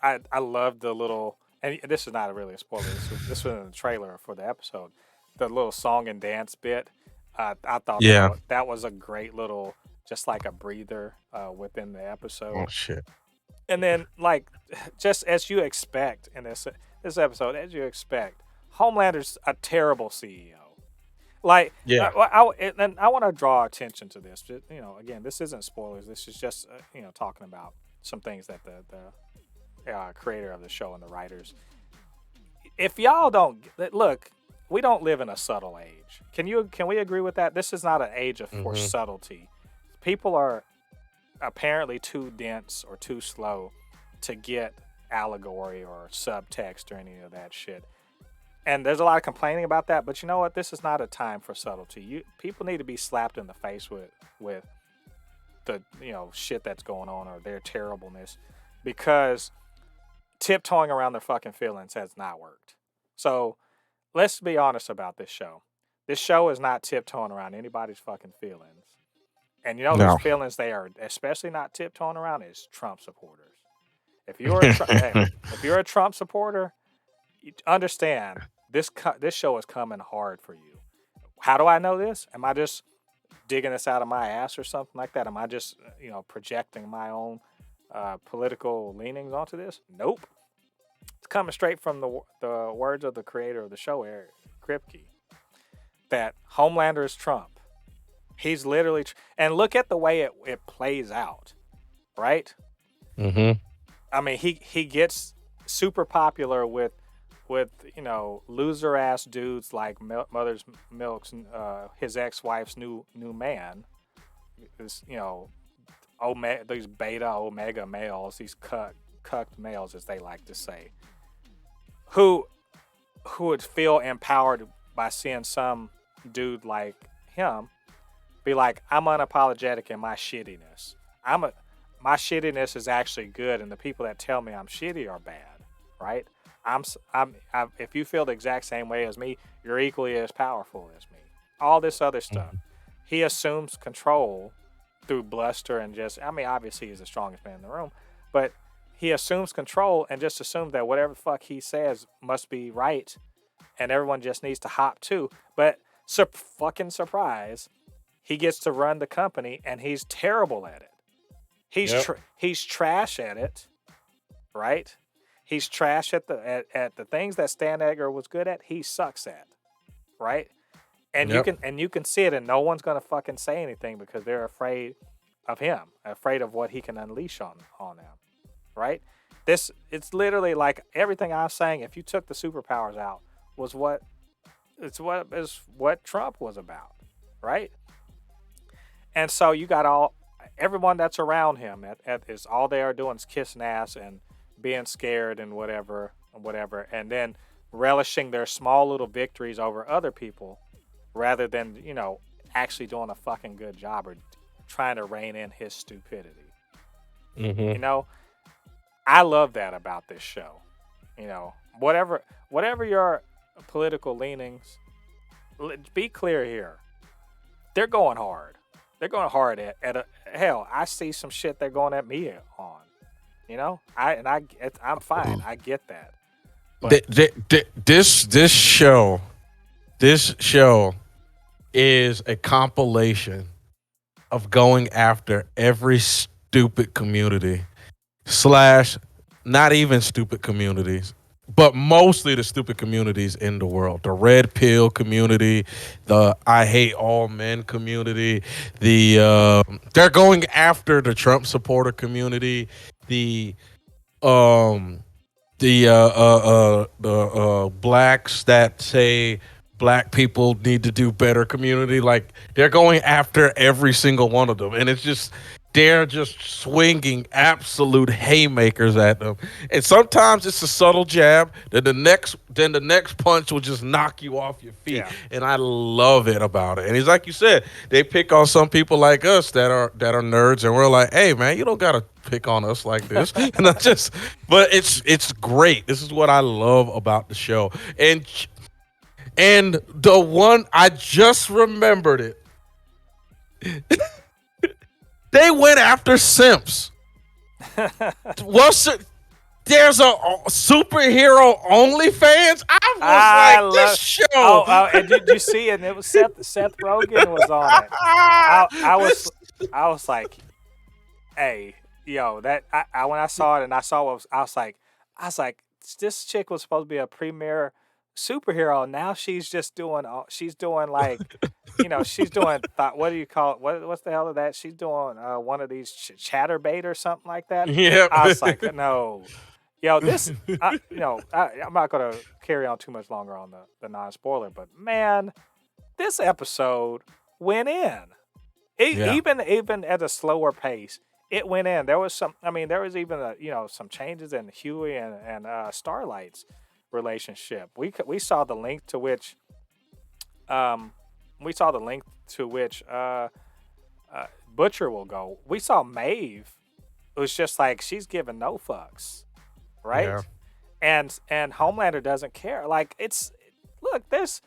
I loved the little, and this is not really a spoiler. This was in the trailer for the episode. The little song and dance bit. I thought that was a great little, just like a breather within the episode. Oh shit! And then, like, just as you expect in this episode, as you expect, Homelander's a terrible CEO. Like, I want to draw attention to this. Again, this isn't spoilers. This is just talking about some things that the creator of the show and the writers. If y'all don't look, we don't live in a subtle age. Can we agree with that? This is not an age for subtlety. People are apparently too dense or too slow to get allegory or subtext or any of that shit. And there's a lot of complaining about that, but you know what? This is not a time for subtlety. People need to be slapped in the face with the shit that's going on or their terribleness, because tiptoeing around their fucking feelings has not worked. So let's be honest about this show. This show is not tiptoeing around anybody's fucking feelings. And you know whose No. feelings they are especially not tiptoeing around is Trump supporters. If you're a if you're a Trump supporter, you understand this show is coming hard for you. How do I know this? Am I just digging this out of my ass or something like that? Am I just projecting my own political leanings onto this? Nope. It's coming straight from the words of the creator of the show, Eric Kripke, that Homelander is Trump. He's literally, and look at the way it plays out, right? Mm-hmm. I mean, he gets super popular with loser ass dudes like Mother's Milk's his ex wife's new man. This these beta omega males, these cucked males as they like to say, who would feel empowered by seeing some dude like him be like, I'm unapologetic in my shittiness. My shittiness is actually good, and the people that tell me I'm shitty are bad, right? If you feel the exact same way as me, you're equally as powerful as me. All this other stuff. He assumes control through bluster and obviously he's the strongest man in the room, but he assumes control and just assumes that whatever the fuck he says must be right, and everyone just needs to hop to. But fucking surprise, he gets to run the company, and he's terrible at it. He's trash at it, right? He's trash at the things that Stan Edgar was good at. He sucks at, right? And you can see it, and no one's gonna fucking say anything because they're afraid of him, afraid of what he can unleash on them, right? It's literally like everything I'm saying. If you took the superpowers out, was what Trump was about, right? And so you got everyone that's around him is all they are doing is kissing ass and being scared and whatever, and then relishing their small little victories over other people rather than, actually doing a fucking good job or trying to rein in his stupidity. Mm-hmm. I love that about this show. Whatever your political leanings, be clear here. They're going hard. They're going hard at hell. I see some shit they're going at me on. I'm fine. I get that. But This show is a compilation of going after every stupid community / not even stupid communities, but mostly the stupid communities in the world. The red pill community, the I hate all men community, they're going after the Trump supporter community, the blacks that say black people need to do better community. Like, they're going after every single one of them, and they're just swinging absolute haymakers at them. And sometimes it's a subtle jab. Then the next punch will just knock you off your feet. Yeah. And I love it about it. And it's like you said, they pick on some people like us that are nerds, and we're like, hey man, you don't gotta pick on us like this. But it's great. This is what I love about the show. And the one I just remembered it. They went after simps. There's a superhero OnlyFans? I was this show. And did you see it? And it was Seth Rogen was on it. I was like, hey, that when I saw it and I saw what I was like, this chick was supposed to be a premier superhero. Now she's just doing like, she's doing what do you call it? What's the hell of that? She's doing one of these chatterbait or something like that. Yeah. I was like, no, this, I'm not gonna carry on too much longer on the non-spoiler, but man, this episode went in. Even at a slower pace, it went in. There was some. There was even some changes in Huey and Starlight's relationship. We saw the link to which Butcher will go. We saw Maeve. It was just like she's giving no fucks, right? Yeah. And Homelander doesn't care. Like, there's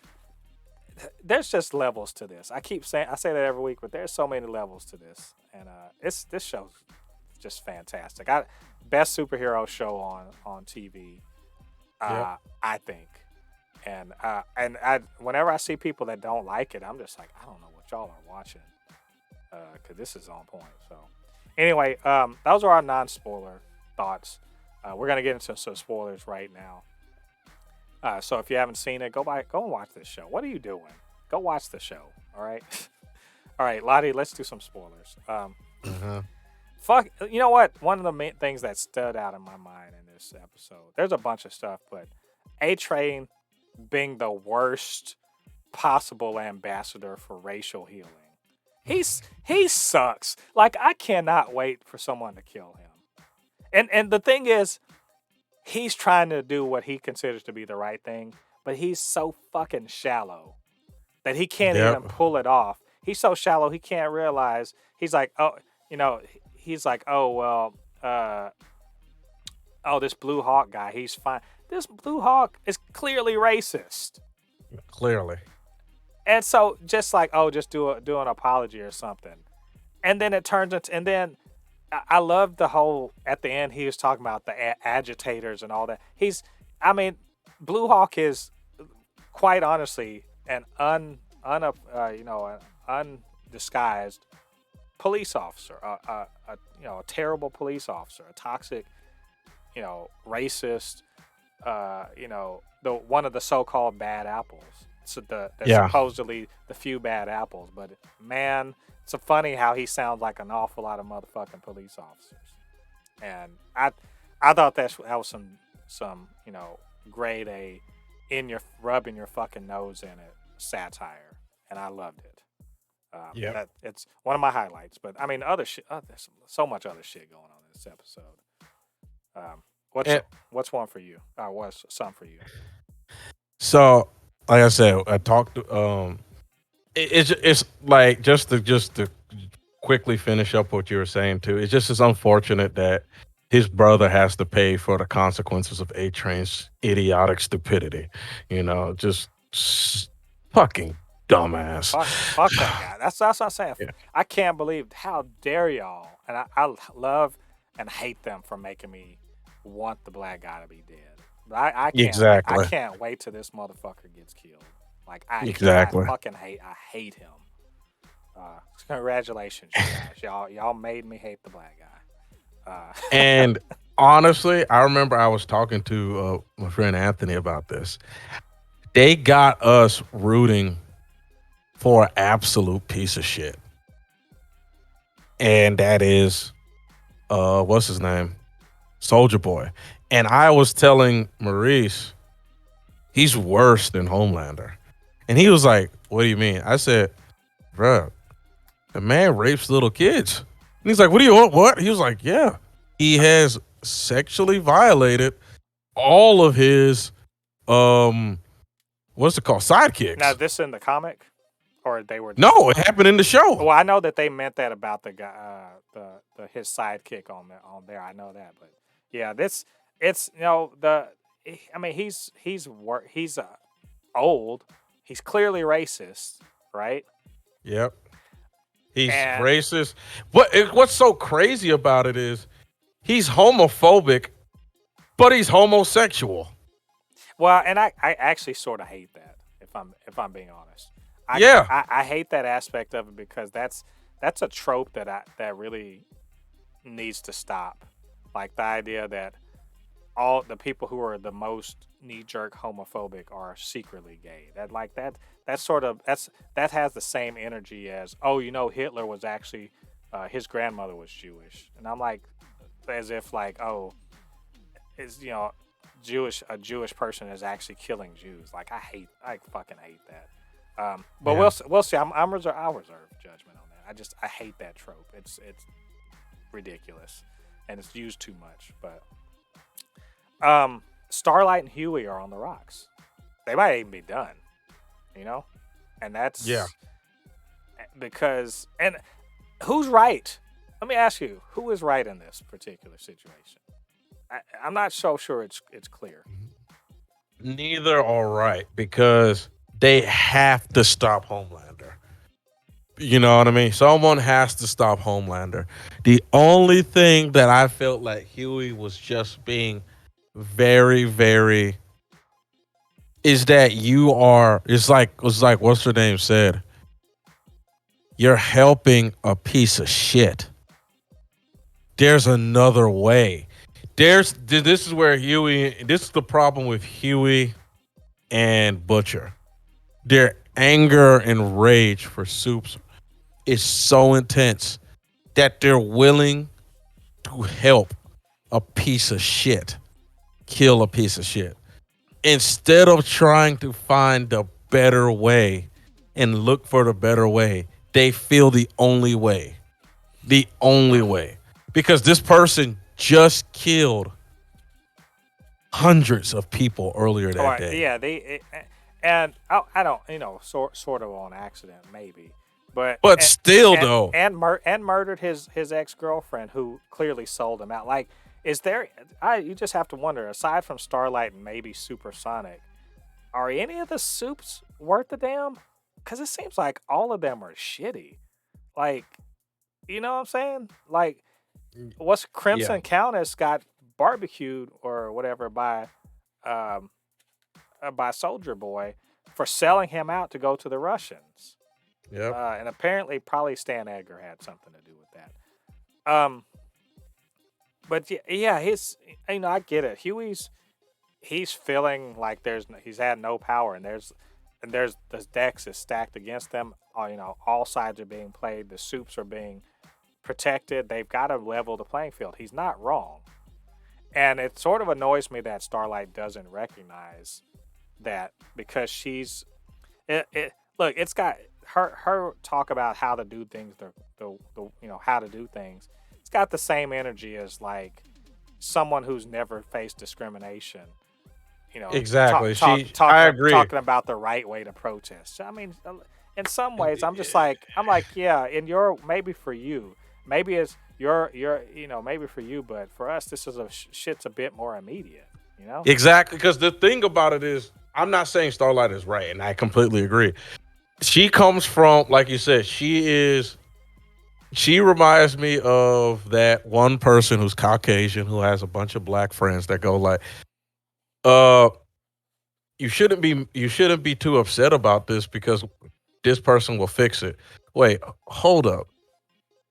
there's just levels to this. I say that every week, but there's so many levels to this, and this show's just fantastic. Best superhero show on TV, Yep. I think, and I whenever I see people that don't like it, I'm just like, I don't know what y'all are watching, because this is on point. So anyway, those are our non-spoiler thoughts. We're gonna get into some spoilers right now. So if you haven't seen it, go and watch this show. What are you doing? Go watch the show. All right. All right, Ladi, let's do some spoilers. Uh-huh. Fuck, you know what? One of the main things that stood out in my mind in this episode, there's a bunch of stuff, but A-Train being the worst possible ambassador for racial healing. He sucks. Like, I cannot wait for someone to kill him. And the thing is, he's trying to do what he considers to be the right thing, but he's so fucking shallow that he can't Yep. even pull it off. He's so shallow he can't realize. He's like, oh, he's like, oh well, oh, this Blue Hawk guy, he's fine. This Blue Hawk is clearly racist, Clearly. and so just like, oh, just do an apology or something, and then it turns into, and then I love the whole at the end he was talking about the agitators and all that. Blue Hawk is quite honestly an an undisguised police officer, a terrible police officer, a toxic, racist, the one of the so-called bad apples. So supposedly the few bad apples, but man, it's funny how he sounds like an awful lot of motherfucking police officers, and I thought that was some grade A rubbing your fucking nose in it satire, and I loved it. Yep. It's one of my highlights. But I mean, other shit. There's so much other shit going on in this episode. What's one for you? What's some for you? So, like I said, I talked. It's like just to quickly finish up what you were saying too. It's just as unfortunate that his brother has to pay for the consequences of A-Train's idiotic stupidity. Fucking dumbass. Fuck that guy. That's what I'm saying. Yeah. I can't believe how dare y'all. And I love and hate them for making me want the black guy to be dead. But I can't. Exactly. I can't wait till this motherfucker gets killed. Like Exactly. I hate him. Congratulations, you guys. Y'all made me hate the black guy. And honestly, I remember I was talking to my friend Anthony about this. They got us rooting for an absolute piece of shit. And that is, what's his name? Soldier Boy. And I was telling Maurice, he's worse than Homelander. And he was like, what do you mean? I said, bruh, the man rapes little kids. And he's like, what do you want? What? He was like, yeah. He has sexually violated all of his, what's it called? Sidekicks. Now, this in the comic? Or they were... No, it happened in the show. Well, I know that they meant that about the guy, his sidekick on there. I know that, but yeah, he's old. He's clearly racist, right? Yep. He's racist. What's so crazy about it is he's homophobic, but he's homosexual. Well, and I actually sort of hate that, if I'm being honest. I hate that aspect of it because that's a trope that really needs to stop. Like the idea that all the people who are the most knee-jerk homophobic are secretly gay. That has the same energy as, oh, Hitler was actually his grandmother was Jewish, and I'm like, as if like, oh, is a Jewish person is actually killing Jews. Like I fucking hate that. But we'll see. I'll reserve judgment on that. I hate that trope. It's ridiculous, and it's used too much. But Starlight and Huey are on the rocks. They might even be done, and that's because and who's right? Let me ask you, who is right in this particular situation? I'm not so sure it's clear. Neither are right because They have to stop Homelander. You know what I mean? Someone has to stop Homelander. The only thing that I felt like Huey was just being very, very is that you are. It's like what's her name said. You're helping a piece of shit. There's another way. This is where Huey. This is the problem with Huey and Butcher. Their anger and rage for Soups is so intense that they're willing to help a piece of shit kill a piece of shit instead of trying to find the better way and look for the better way. They feel the only way, because this person just killed hundreds of people earlier All that right, day. yeah, and I don't, sort of on accident maybe, but But still, though, and murdered his ex girlfriend who clearly sold him out. Like, is there? You just have to wonder. Aside from Starlight and maybe Supersonic, are any of the soups worth a damn? Because it seems like all of them are shitty. Like, you know what I'm saying? Like, what's yeah, Crimson Countess got barbecued or whatever um by Soldier Boy for selling him out to go to the Russians. yep, And apparently, probably Stan Edgar had something to do with that. But yeah, I get it. He's feeling like he's had no power, and there's the decks is stacked against them. All sides are being played. The soups are being protected. They've got to level the playing field. He's not wrong, and it sort of annoys me that Starlight doesn't recognize that because look, it's got her talk about how to do things, how to do things. It's got the same energy as like someone who's never faced discrimination, exactly. I agree. talking about the right way to protest. I mean, in some ways I'm like, yeah, maybe for you, maybe it's maybe for you, but for us this is shit's a bit more immediate. Exactly, because the thing about it is, I'm not saying Starlight is right, and I completely agree. She comes from, like you said, she reminds me of that one person who's Caucasian who has a bunch of black friends that go like, uh, you shouldn't be too upset about this because this person will fix it. Wait, hold up.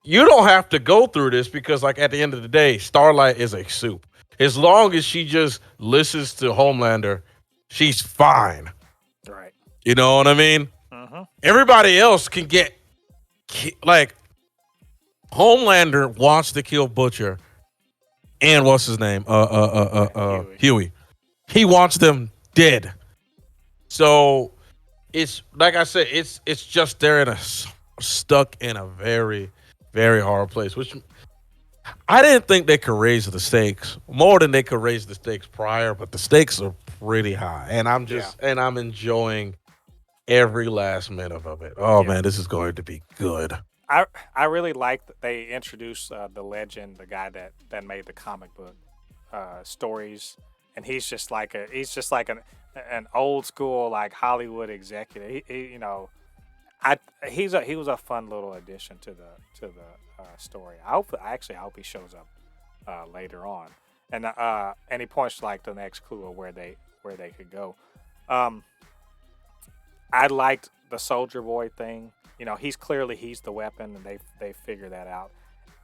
You don't have to go through this because, like, at the end of the day, Starlight is a soup. As long as she just listens to Homelander, she's fine. Right. You know what I mean? Mm-hmm. Everybody else can get like Homelander wants to kill Butcher and what's his name? Huey. Huey. He wants them dead. So it's like I said, it's just they're stuck in a very, very hard place. Which I didn't think they could raise the stakes more than they could raise the stakes prior, but the stakes are pretty high, and Yeah. I'm enjoying every last minute of it. Oh Yeah. man, this is going to be good. I really like that they introduced the legend, the guy that made the comic book stories, and he's just like an old school like Hollywood executive. I he was a fun little addition to the story. I hope he shows up later on, and he points to like the next clue of where they could go. Um, I liked the Soldier Boy thing. He's the weapon, and they figure that out.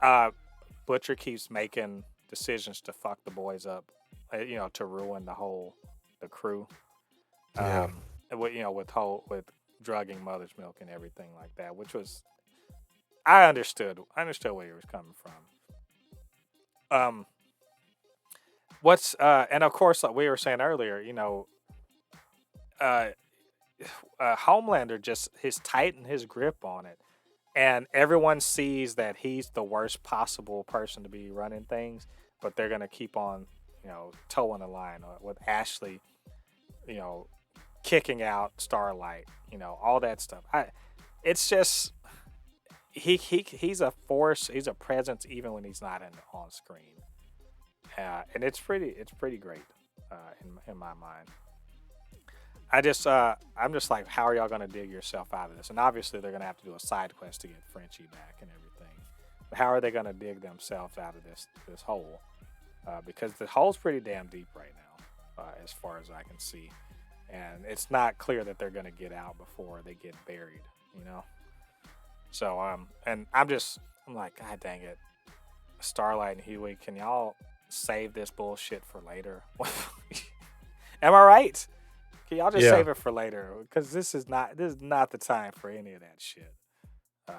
Uh, Butcher keeps making decisions to fuck the boys up, to ruin the crew. Yeah. With drugging mother's milk and everything like that, which was I understood where he was coming from. Um, what's and of course like we were saying earlier, uh, Homelander just his tighten his grip on it, and everyone sees that he's the worst possible person to be running things, but they're gonna keep on, towing the line with Ashley, you know, kicking out Starlight, all that stuff. It's just he's a force, he's a presence even when he's not on screen, and it's pretty great, in my mind. I'm just like, how are y'all gonna dig yourself out of this? And obviously they're gonna have to do a side quest to get Frenchie back and everything. But how are they gonna dig themselves out of this hole? Because the hole's pretty damn deep right now, as far as I can see, and it's not clear that they're gonna get out before they get buried. You know. So and I'm like, God dang it, Starlight and Huey, can y'all save this bullshit for later? Am I right? Can y'all just Yeah, save it for later? Because this is not the time for any of that shit.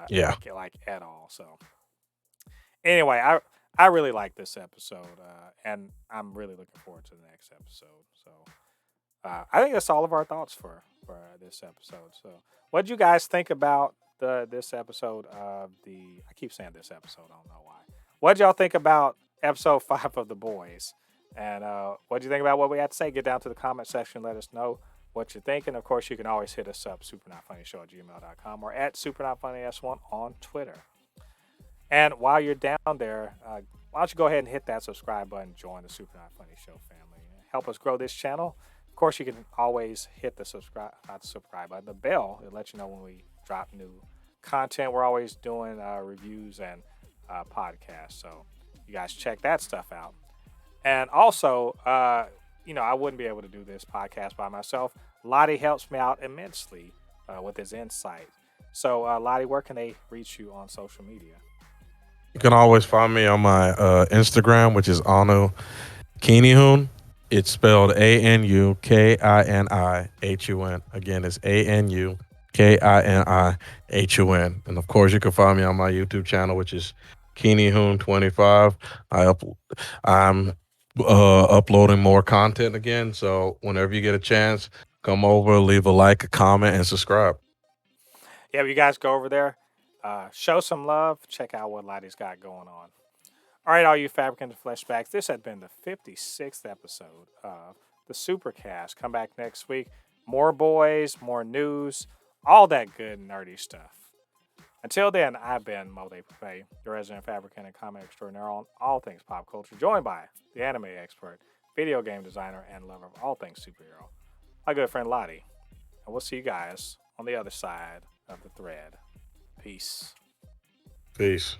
yeah. Like at all. So anyway, I really like this episode, and I'm really looking forward to the next episode. So I think that's all of our thoughts for this episode. So what do you guys think about this episode of the? I keep saying this episode. I don't know why. What did y'all think about episode 5 of The Boys? And what do you think about what we had to say? Get down to the comment section. Let us know what you're thinking. Of course, you can always hit us up, supernotfunnyshow@gmail.com or at supernotfunnys1 on Twitter. And while you're down there, why don't you go ahead and hit that subscribe button, join the Super Not Funny Show family, and help us grow this channel. Of course, you can always hit the subscribe button, the bell. It'll let you know when we drop new content. We're always doing reviews and podcasts, so you guys check that stuff out. And also, I wouldn't be able to do this podcast by myself. Ladi helps me out immensely with his insight. So, Ladi, where can they reach you on social media? You can always find me on my Instagram, which is Anu Kinihun. It's spelled ANUKINIHUN. Again, it's ANUKINIHUN. And of course, you can find me on my YouTube channel, which is Kinihun25. I'm uploading more content again. So whenever you get a chance, come over, leave a like, a comment, and subscribe. Yeah, you guys go over there, show some love, check out what Ladi's got going on. All right, all you Fabricans and Fleshbags, this has been the 56th episode of the Supercast. Come back next week. More boys, more news, all that good nerdy stuff. Until then, I've been Mo De Buffet, your resident fabricant and comic extraordinaire on all things pop culture, joined by the anime expert, video game designer, and lover of all things superhero, my good friend Ladi. And we'll see you guys on the other side of the thread. Peace. Peace.